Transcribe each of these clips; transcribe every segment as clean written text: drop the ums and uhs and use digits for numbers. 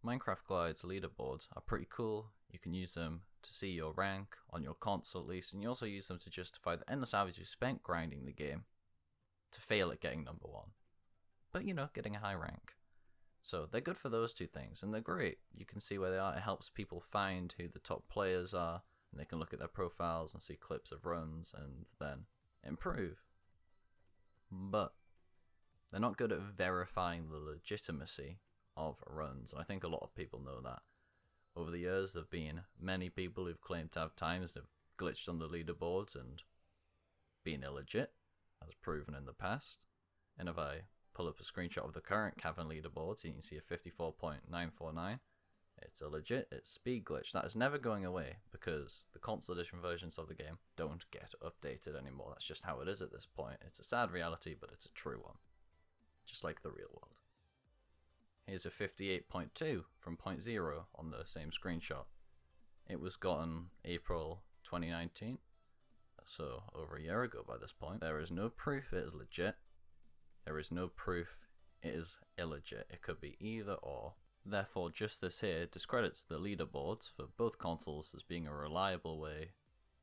Minecraft Glide's leaderboards are pretty cool. You can use them to see your rank, on your console at least, and you also use them to justify the endless hours you spent grinding the game to fail at getting number 1. But you know, getting a high rank. So they're good for those two things, and they're great. You can see where they are. It helps people find who the top players are, and they can look at their profiles and see clips of runs and then improve. But they're not good at verifying the legitimacy of runs. I think a lot of people know that. Over the years, there have been many people who've claimed to have times that have glitched on the leaderboards and been illegit, as proven in the past. And if I pull up a screenshot of the current Cavern leaderboards, you can see a 54.949. It's a legit, it's speed glitch. That is never going away because the console edition versions of the game don't get updated anymore. That's just how it is at this point. It's a sad reality, but it's a true one. Just like the real world. Here's a 58.2 from 0.0 on the same screenshot. It was gotten April 2019, so over a year ago by this point. There is no proof it is legit. There is no proof it is illegit. It could be either or. Therefore, just this here discredits the leaderboards for both consoles as being a reliable way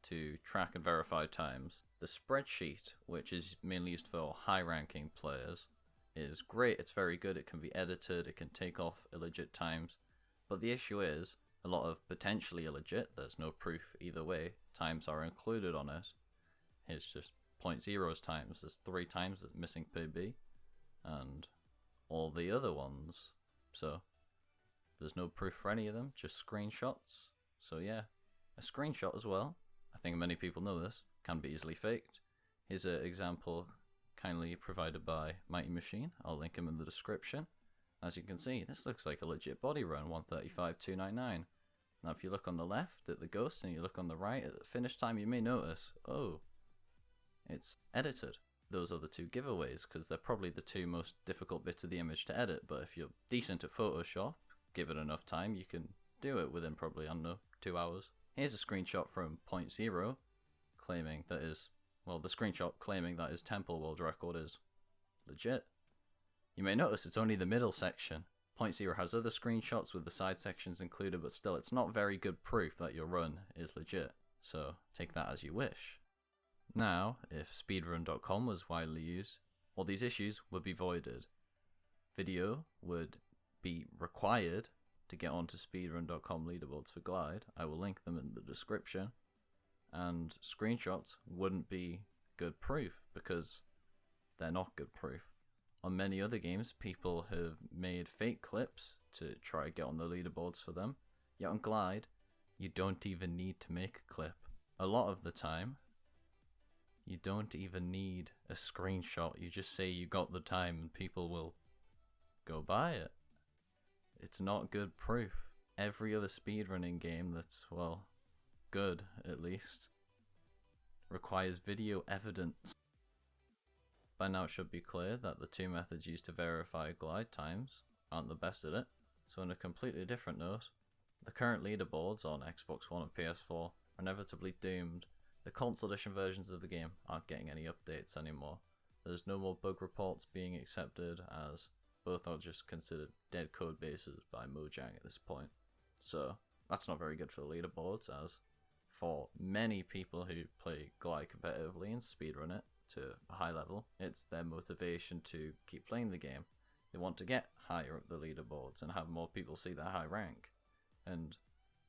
to track and verify times. The spreadsheet, which is mainly used for high-ranking players, is great. It's very good. It can be edited. It can take off illegit times. But the issue is, a lot of potentially illegit, there's no proof either way, times are included on it. Here's just 0.0's times. There's 3 times that's missing PB. And all the other ones. So there's no proof for any of them, just screenshots. So yeah, a screenshot as well, I think many people know this, can be easily faked. Here's an example kindly provided by Mighty Machine. I'll link him in the description. As you can see, this looks like a legit body run, 135.299. Now if you look on the left at the ghost and you look on the right at the finish time, you may notice, oh, it's edited. Those are the 2 giveaways, because they're probably the 2 most difficult bits of the image to edit, but if you're decent at Photoshop, give it enough time, you can do it within probably, I don't know, 2 hours. Here's a screenshot from 0.0, claiming that is, well, the screenshot claiming that his temple world record is legit. You may notice it's only the middle section. 0.0 has other screenshots with the side sections included, but still it's not very good proof that your run is legit. So take that as you wish. Now, if speedrun.com was widely used, all these issues would be voided. Video would be required to get onto speedrun.com leaderboards for Glide. I will link them in the description. And screenshots wouldn't be good proof because they're not good proof. On many other games, people have made fake clips to try to get on the leaderboards for them. Yet on Glide, you don't even need to make a clip. A lot of the time, you don't even need a screenshot. You just say you got the time and people will go buy it. It's not good proof. Every other speedrunning game that's, well, good at least, requires video evidence. By now it should be clear that the 2 methods used to verify glide times aren't the best at it. So on a completely different note, the current leaderboards on Xbox One and PS4 are inevitably doomed. The console edition versions of the game aren't getting any updates anymore. There's no more bug reports being accepted, as both are just considered dead code bases by Mojang at this point. So that's not very good for the leaderboards, as for many people who play Glide competitively and speedrun it to a high level, it's their motivation to keep playing the game. They want to get higher up the leaderboards and have more people see their high rank. And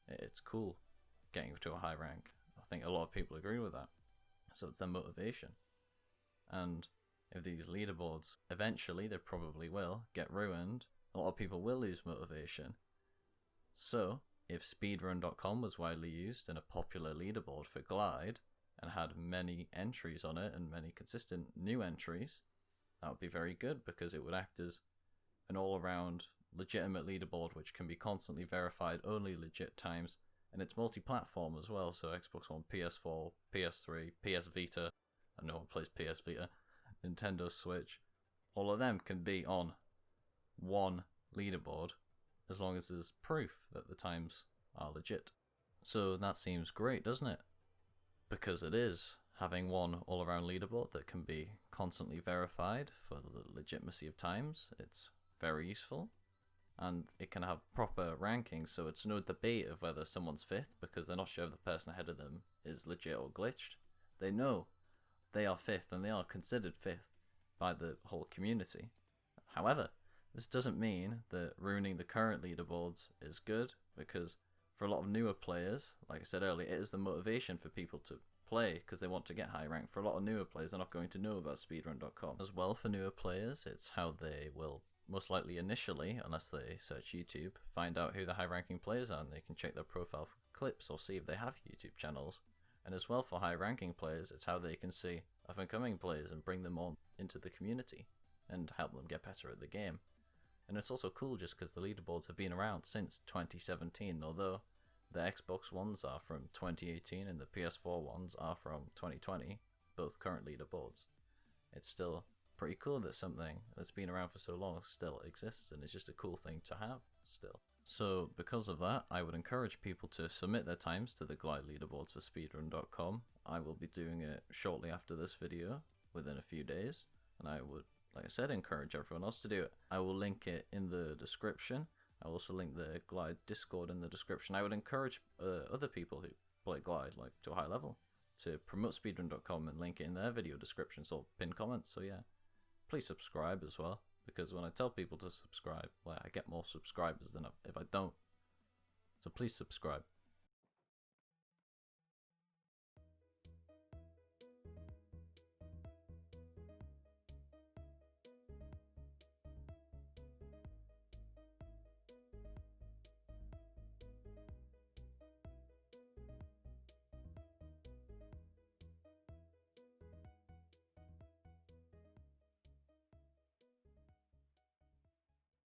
it's cool getting to a high rank. I think a lot of people agree with that. So it's their motivation. And if these leaderboards, eventually they probably will, get ruined, a lot of people will lose motivation. So if speedrun.com was widely used in a popular leaderboard for Glide, and had many entries on it and many consistent new entries, that would be very good because it would act as an all-around legitimate leaderboard which can be constantly verified only legit times, and it's multi-platform as well, so Xbox One, PS4, PS3, PS Vita, and no one plays PS Vita, Nintendo Switch, all of them can be on one leaderboard as long as there's proof that the times are legit. So that seems great, doesn't it? Because it is, having one all-around leaderboard that can be constantly verified for the legitimacy of times. It's very useful, and it can have proper rankings, so it's no debate of whether someone's 5th because they're not sure if the person ahead of them is legit or glitched. They know they are 5th and they are considered 5th by the whole community. However, this doesn't mean that ruining the current leaderboards is good, because for a lot of newer players, like I said earlier, it is the motivation for people to play because they want to get high rank. For a lot of newer players, they're not going to know about speedrun.com. As well, for newer players, it's how they will most likely initially, unless they search YouTube, find out who the high ranking players are, and they can check their profile for clips or see if they have YouTube channels. And as well, for high ranking players, it's how they can see up and coming players and bring them on into the community and help them get better at the game. And it's also cool just because the leaderboards have been around since 2017, although the Xbox ones are from 2018 and the PS4 ones are from 2020, both current leaderboards. It's still pretty cool that something that's been around for so long still exists, and it's just a cool thing to have still. So because of that, I would encourage people to submit their times to the Glide leaderboards for speedrun.com. I will be doing it shortly after this video, within a few days, and I would, like I said, encourage everyone else to do it. I will link it in the description. I'll also link the Glide Discord in the description. I would encourage other people who play Glide, like to a high level, to promote speedrun.com and link it in their video descriptions or pinned comments. So yeah, please subscribe as well, because when I tell people to subscribe, like, I get more subscribers than if I don't. So please subscribe.